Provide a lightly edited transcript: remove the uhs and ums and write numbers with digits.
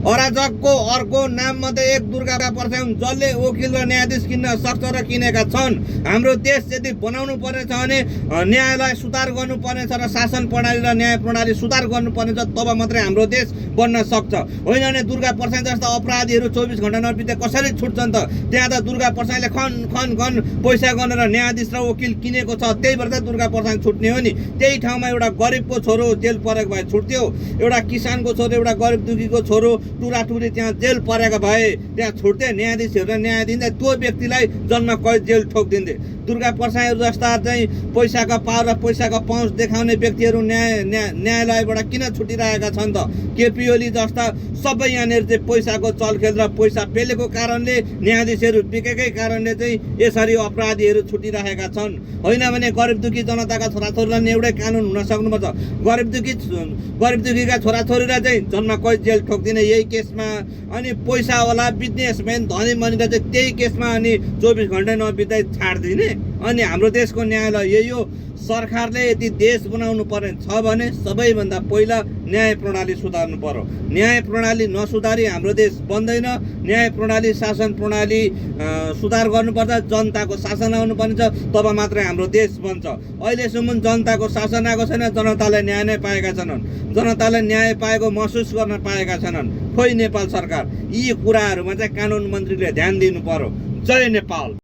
अराजकको अर्को नाम मध्ये एक दुर्गा प्रसाद हुन्, जसले वकिल र न्यायाधीश किन्न सक्छ र किनेका छन्। हाम्रो देश यदि बनाउनु पर्ने छ भने न्यायलाई सुधार गर्नुपर्ने छ र शासन प्रणाली र न्याय प्रणाली सुधार गर्नुपर्ने छ, तब मात्रै हाम्रो देश बन्न सक्छ। होइन भने दुर्गा प्रसाद जस्ता अपराधीहरू 24 घण्टा नबित्दै कसरी छुट्छन् त? त्यहाँ त दुर्गा प्रसादले खन पैसा गरेर न्यायाधीश र वकिल किनेको छ, त्यही भएर त दुर्गा प्रसाद छुट्ने हो नि। त्यही ठाउँमा एउटा गरिबको छोरो जेल परेको भए छुट्थ्यो, एउटा किसानको छोरो, एउटा गरिब दुखीको छोरो टुराटुरी त्यहाँ जेल परेको भए त्यहाँ छुट्थे, न्यायाधीशहरूले न्याय दिँदै त्यो व्यक्तिलाई जन्म कैद जेल ठोकिदिन्थे। दुर्गा प्रसाद जस्ता चाहिँ पैसाका पावर र पैसाका पहुँच देखाउने व्यक्तिहरू न्यायालयबाट किन छुटिरहेका छन् त? केपी ओली जस्ता सबै यहाँनिर चाहिँ पैसाको चलखेल र पैसा पेलेको कारणले, न्यायाधीशहरू बिकेकै कारणले चाहिँ यसरी अपराधीहरू छुटिरहेका छन्। होइन भने गरिब दुखी जनताका छोराछोरीलाई एउटै कानुन हुन सक्नुपर्छ। गरिब दुखीका छोराछोरीलाई चाहिँ जन्म कैद जेल ठोकिदिने यही केसमा, अनि पैसावाला बिजनेसम्यान धनी मनीलाई चाहिँ त्यही केसमा अनि 24 घण्टा नबित्दै छाडिदिने। अनि हाम्रो देशको न्यायालय यही हो। सरकारले यदि देश बनाउनु पर्ने छ भने सबैभन्दा पहिला न्याय प्रणाली सुधार्नु पर्यो। न्याय प्रणाली नसुधारी हाम्रो देश बन्दैन। न्याय प्रणाली, शासन प्रणाली सुधार गर्नुपर्छ, जनताको शासन आउनुपर्ने छ, तब मात्रै हाम्रो देश बन्छ। अहिलेसम्म जनताको शासन आएको छैन, जनताले न्याय नै पाएका छैनन्, जनताले न्याय पाएको महसुस गर्न पाएका छैनन्। खोइ नेपाल सरकार, यी कुराहरूमा चाहिँ कानुन मन्त्रीले ध्यान दिनु पर्यो। जय नेपाल।